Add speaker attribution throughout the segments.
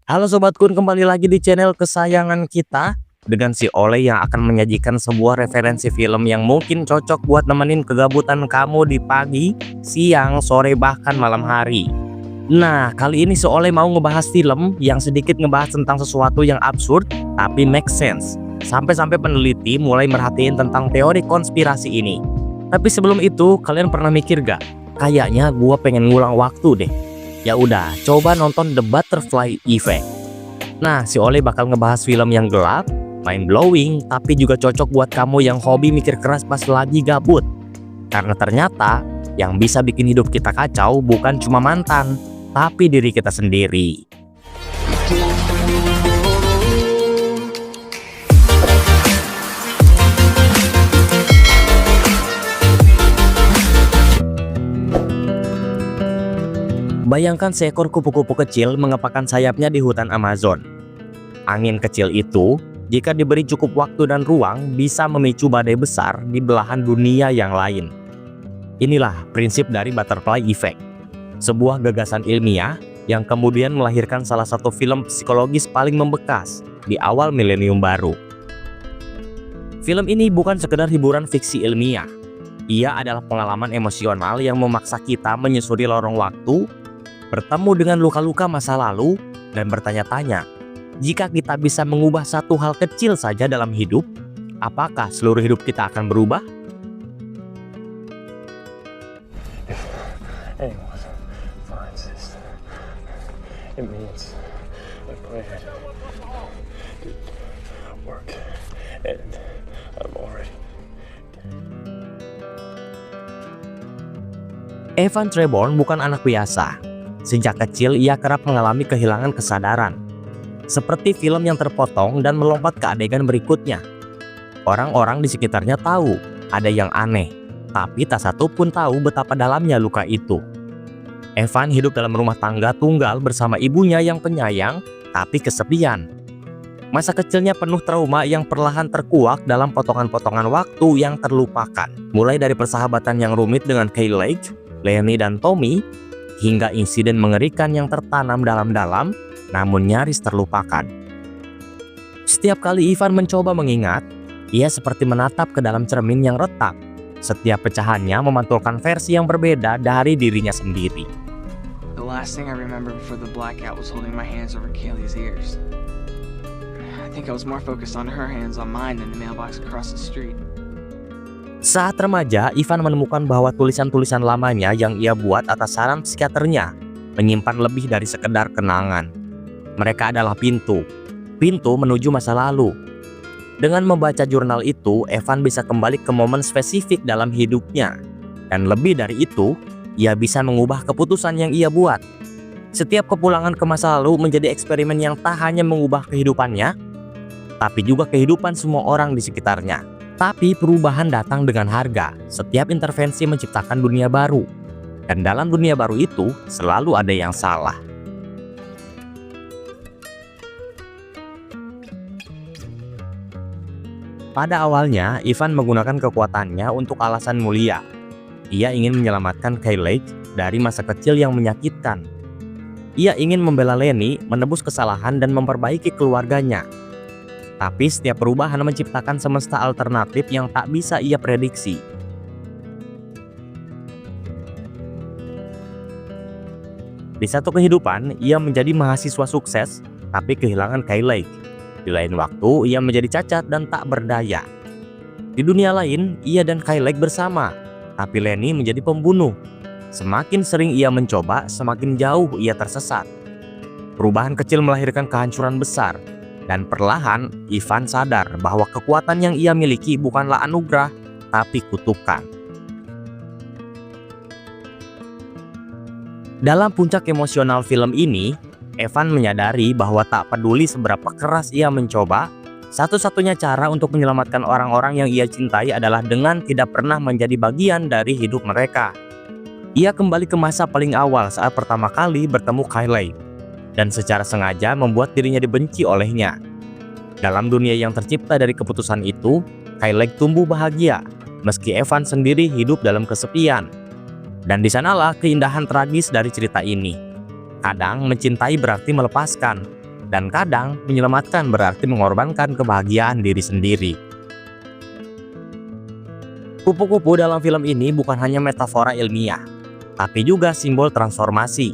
Speaker 1: Halo Sobat Kun, kembali lagi di channel kesayangan kita dengan si Ole yang akan menyajikan sebuah referensi film yang mungkin cocok buat nemenin kegabutan kamu di pagi, siang, sore, bahkan malam hari. Nah, kali ini si Ole mau ngebahas film yang sedikit ngebahas tentang sesuatu yang absurd tapi make sense. Sampai-sampai peneliti mulai merhatiin tentang teori konspirasi ini. Tapi sebelum itu, kalian pernah mikir gak? Kayaknya gua pengen ngulang waktu deh. Ya udah, coba nonton The Butterfly Effect. Nah, si Ole bakal ngebahas film yang gelap, mind blowing, tapi juga cocok buat kamu yang hobi mikir keras pas lagi gabut. Karena ternyata yang bisa bikin hidup kita kacau bukan cuma mantan, tapi diri kita sendiri. Bayangkan seekor kupu-kupu kecil mengepakkan sayapnya di hutan Amazon. Angin kecil itu, jika diberi cukup waktu dan ruang, bisa memicu badai besar di belahan dunia yang lain. Inilah prinsip dari Butterfly Effect, sebuah gagasan ilmiah yang kemudian melahirkan salah satu film psikologis paling membekas di awal milenium baru. Film ini bukan sekedar hiburan fiksi ilmiah. Ia adalah pengalaman emosional yang memaksa kita menyusuri lorong waktu, bertemu dengan luka-luka masa lalu, dan bertanya-tanya, jika kita bisa mengubah satu hal kecil saja dalam hidup, apakah seluruh hidup kita akan berubah?
Speaker 2: If anyone finds this, it means the plan didn't work, and I'm already dead.
Speaker 1: Evan Treborn bukan anak biasa. Sejak kecil ia kerap mengalami kehilangan kesadaran. Seperti film yang terpotong dan melompat ke adegan berikutnya. Orang-orang di sekitarnya tahu ada yang aneh, tapi tak satu pun tahu betapa dalamnya luka itu. Evan hidup dalam rumah tangga tunggal bersama ibunya yang penyayang, tapi kesepian. Masa kecilnya penuh trauma yang perlahan terkuak dalam potongan-potongan waktu yang terlupakan. Mulai dari persahabatan yang rumit dengan Kayleigh, Lenny, dan Tommy, hingga insiden mengerikan yang tertanam dalam-dalam namun nyaris terlupakan. Setiap kali Ivan mencoba mengingat, ia seperti menatap ke dalam cermin yang retak. Setiap pecahannya memantulkan versi yang berbeda dari dirinya sendiri.
Speaker 3: The last thing I remember before the blackout was holding my hands over Kaylee's ears. I think I was more focused on her hands on mine than the mailbox across the street.
Speaker 1: Saat remaja, Ivan menemukan bahwa tulisan-tulisan lamanya yang ia buat atas saran psikiaternya menyimpan lebih dari sekedar kenangan. Mereka adalah pintu menuju masa lalu. Dengan membaca jurnal itu, Evan bisa kembali ke momen spesifik dalam hidupnya. Dan lebih dari itu, ia bisa mengubah keputusan yang ia buat. Setiap kepulangan ke masa lalu menjadi eksperimen yang tak hanya mengubah kehidupannya, tapi juga kehidupan semua orang di sekitarnya. Tapi perubahan datang dengan harga. Setiap intervensi menciptakan dunia baru. Dan dalam dunia baru itu, selalu ada yang salah. Pada awalnya, Ivan menggunakan kekuatannya untuk alasan mulia. Ia ingin menyelamatkan Kayleigh dari masa kecil yang menyakitkan. Ia ingin membela Lenny, menebus kesalahan, dan memperbaiki keluarganya. Tapi setiap perubahan menciptakan semesta alternatif yang tak bisa ia prediksi. Di satu kehidupan, ia menjadi mahasiswa sukses, tapi kehilangan Kayleigh. Di lain waktu, ia menjadi cacat dan tak berdaya. Di dunia lain, ia dan Kayleigh bersama, tapi Lenny menjadi pembunuh. Semakin sering ia mencoba, semakin jauh ia tersesat. Perubahan kecil melahirkan kehancuran besar. Dan perlahan, Ivan sadar bahwa kekuatan yang ia miliki bukanlah anugerah, tapi kutukan. Dalam puncak emosional film ini, Evan menyadari bahwa tak peduli seberapa keras ia mencoba, satu-satunya cara untuk menyelamatkan orang-orang yang ia cintai adalah dengan tidak pernah menjadi bagian dari hidup mereka. Ia kembali ke masa paling awal saat pertama kali bertemu Kayleigh, dan secara sengaja membuat dirinya dibenci olehnya. Dalam dunia yang tercipta dari keputusan itu, Kayleigh tumbuh bahagia, meski Evan sendiri hidup dalam kesepian. Dan di sanalah keindahan tragis dari cerita ini. Kadang mencintai berarti melepaskan, Dan kadang menyelamatkan berarti mengorbankan kebahagiaan diri sendiri. Kupu-kupu dalam film ini bukan hanya metafora ilmiah, tapi juga simbol transformasi.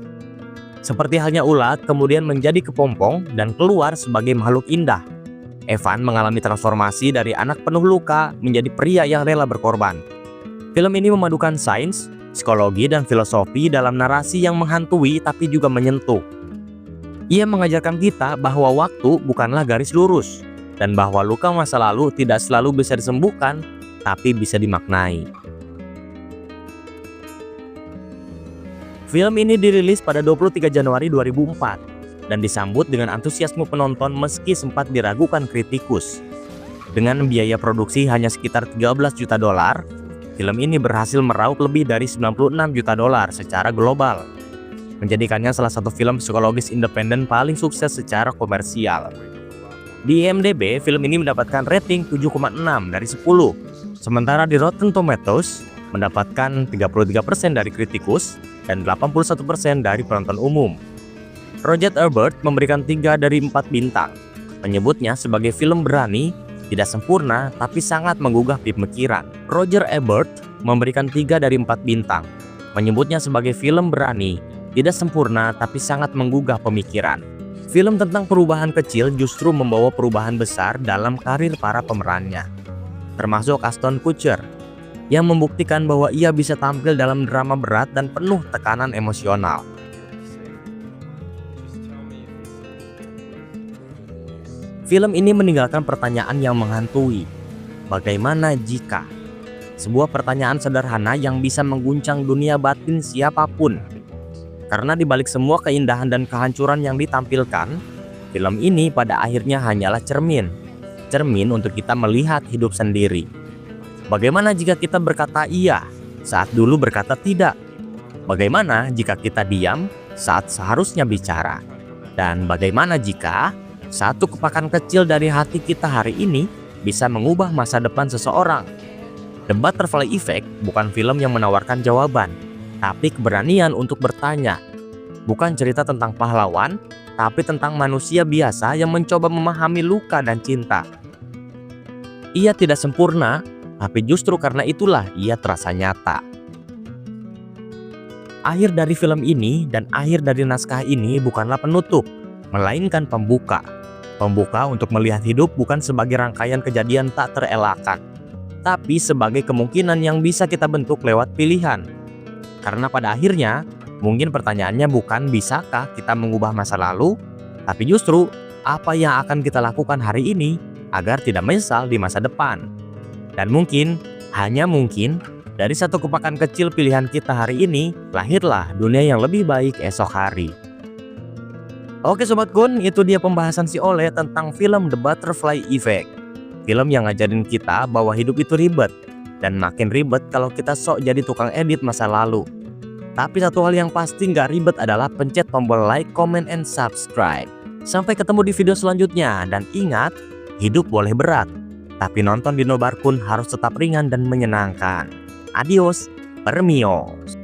Speaker 1: Seperti halnya ulat kemudian menjadi kepompong dan keluar sebagai makhluk indah. Evan mengalami transformasi dari anak penuh luka menjadi pria yang rela berkorban. Film ini memadukan sains, psikologi, dan filosofi dalam narasi yang menghantui tapi juga menyentuh. Ia mengajarkan kita bahwa waktu bukanlah garis lurus, dan bahwa luka masa lalu tidak selalu bisa disembuhkan, tapi bisa dimaknai. Film ini dirilis pada 23 Januari 2004 dan disambut dengan antusiasme penonton meski sempat diragukan kritikus. Dengan biaya produksi hanya sekitar 13 juta dolar, film ini berhasil meraup lebih dari 96 juta dolar secara global, menjadikannya salah satu film psikologis independen paling sukses secara komersial. Di IMDb, film ini mendapatkan rating 7,6 dari 10, sementara di Rotten Tomatoes mendapatkan 33% dari kritikus dan 81% dari penonton umum. Roger Ebert memberikan 3 dari 4 bintang, menyebutnya sebagai film berani, tidak sempurna, tapi sangat menggugah pemikiran. Roger Ebert memberikan 3 dari 4 bintang, menyebutnya sebagai film berani, tidak sempurna, tapi sangat menggugah pemikiran. Film tentang perubahan kecil justru membawa perubahan besar dalam karir para pemerannya, termasuk Ashton Kutcher, yang membuktikan bahwa ia bisa tampil dalam drama berat dan penuh tekanan emosional. Film ini meninggalkan pertanyaan yang menghantui. Bagaimana jika? Sebuah pertanyaan sederhana yang bisa mengguncang dunia batin siapapun. Karena dibalik semua keindahan dan kehancuran yang ditampilkan, film ini pada akhirnya hanyalah cermin untuk kita melihat hidup sendiri. Bagaimana jika kita berkata iya saat dulu berkata tidak? Bagaimana jika kita diam saat seharusnya bicara? Dan bagaimana jika satu kepakan kecil dari hati kita hari ini bisa mengubah masa depan seseorang? The Butterfly Effect bukan film yang menawarkan jawaban, tapi keberanian untuk bertanya. Bukan cerita tentang pahlawan, tapi tentang manusia biasa yang mencoba memahami luka dan cinta. Ia tidak sempurna, tapi justru karena itulah ia terasa nyata. Akhir dari film ini dan akhir dari naskah ini bukanlah penutup, melainkan pembuka. Pembuka untuk melihat hidup bukan sebagai rangkaian kejadian tak terelakkan, tapi sebagai kemungkinan yang bisa kita bentuk lewat pilihan. Karena pada akhirnya, mungkin pertanyaannya bukan bisakah kita mengubah masa lalu, tapi justru apa yang akan kita lakukan hari ini agar tidak menyesal di masa depan. Dan mungkin, hanya mungkin, dari satu kepakan kecil pilihan kita hari ini, lahirlah dunia yang lebih baik esok hari. Oke Sobat Kun, itu dia pembahasan si Oleh tentang film The Butterfly Effect. Film yang ngajarin kita bahwa hidup itu ribet, dan makin ribet kalau kita sok jadi tukang edit masa lalu. Tapi satu hal yang pasti nggak ribet adalah pencet tombol like, comment, and subscribe. Sampai ketemu di video selanjutnya, dan ingat, hidup boleh berat, tapi nonton Dino Barkun harus tetap ringan dan menyenangkan. Adios, permios.